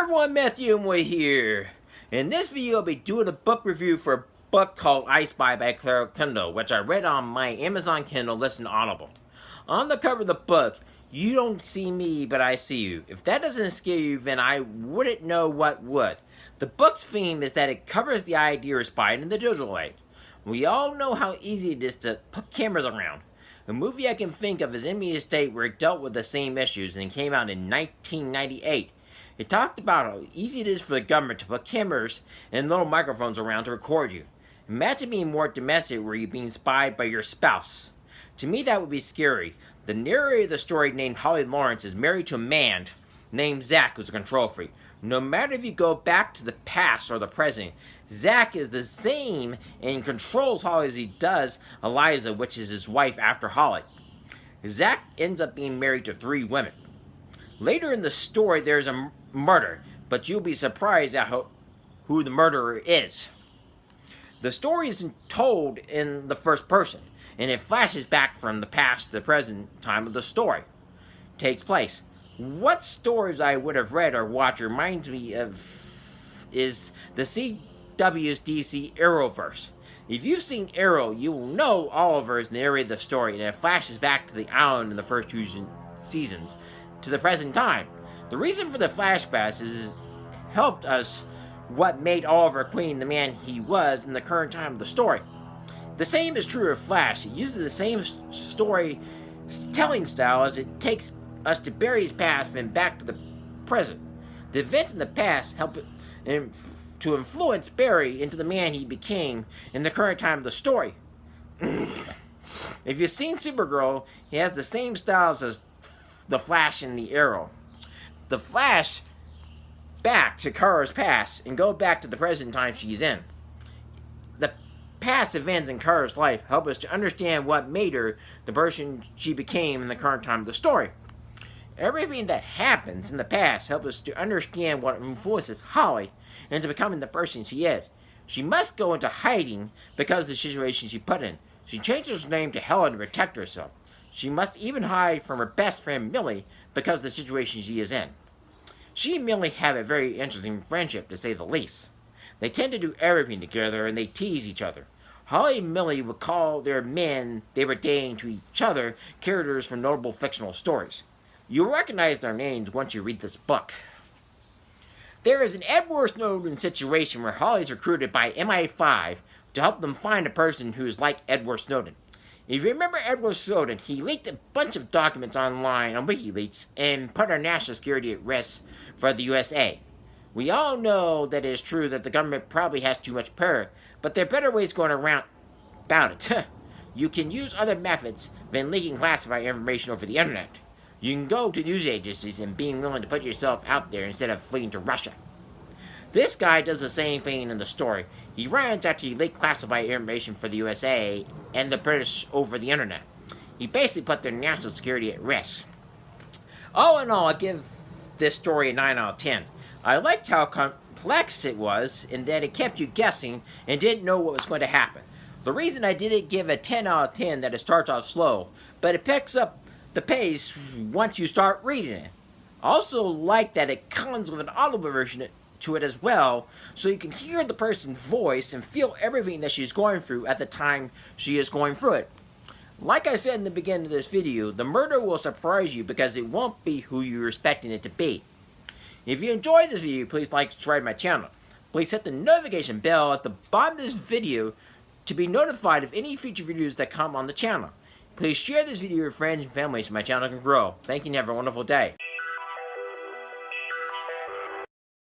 Everyone, Matthew and Way here. In this video, I'll be doing a book review for a book called I Spy by Kendall, which I read on my Amazon Kindle Listen Audible. On the cover of the book, you don't see me, but I see you. If that doesn't scare you, then I wouldn't know what would. The book's theme is that it covers the idea of spying in the digital age. We all know how easy it is to put cameras around. A movie I can think of is Enemy State, where it dealt with the same issues, and it came out in 1998. It talked about how easy it is for the government to put cameras and little microphones around to record you. Imagine being more domestic where you're being spied by your spouse. To me, that would be scary. The narrator of the story, named Holly Lawrence, is married to a man named Zach, who's a control freak. No matter if you go back to the past or the present, Zach is the same and controls Holly as he does Eliza, which is his wife after Holly. Zach ends up being married to 3 women. Later in the story, there's a murder, but you'll be surprised at who the murderer is. The story isn't told in the first person, and it flashes back from the past to the present time of the story takes place. What stories I would have read or watched reminds me of is the CW's DC Arrowverse. If you've seen Arrow, you will know Oliver is narrating the story, and it flashes back to the island in the first 2 seasons to the present time. The reason for the flashbacks is it helped us what made Oliver Queen the man he was in the current time of the story. The same is true of Flash. It uses the same storytelling style as it takes us to Barry's past and back to the present. The events in the past help to influence Barry into the man he became in the current time of the story. If you've seen Supergirl, he has the same styles as the Flash and the Arrow. The Flash back to Kara's past and go back to the present time she's in. The past events in Kara's life help us to understand what made her the person she became in the current time of the story. Everything that happens in the past helps us to understand what influences Holly into becoming the person she is. She must go into hiding because of the situation she put in. She changes her name to Helen to protect herself. She must even hide from her best friend Millie because of the situation she is in. She and Millie have a very interesting friendship, to say the least. They tend to do everything together, and they tease each other. Holly and Millie would call their men they were dating to each other characters from notable fictional stories. You'll recognize their names once you read this book. There is an Edward Snowden situation where Holly is recruited by MI5 to help them find a person who is like Edward Snowden. If you remember Edward Snowden, he leaked a bunch of documents online on WikiLeaks and put our national security at risk for the USA. We all know that it is true that the government probably has too much power, but there are better ways going around about it. You can use other methods than leaking classified information over the internet. You can go to news agencies and being willing to put yourself out there instead of fleeing to Russia. This guy does the same thing in the story. He runs after he leaked classified information for the USA and the British over the internet. He basically put their national security at risk. All in all, I give this story a 9 out of 10. I liked how complex it was and that it kept you guessing and didn't know what was going to happen. The reason I didn't give a 10 out of 10 that it starts off slow, but it picks up the pace once you start reading it. I also like that it comes with an audible version to it as well, so you can hear the person's voice and feel everything that she's going through at the time she is going through it. Like I said in the beginning of this video, the murder will surprise you because it won't be who you're expecting it to be. If you enjoyed this video, please like and subscribe to my channel. Please hit the notification bell at the bottom of this video to be notified of any future videos that come on the channel. Please share this video with your friends and family so my channel can grow. Thank you and have a wonderful day.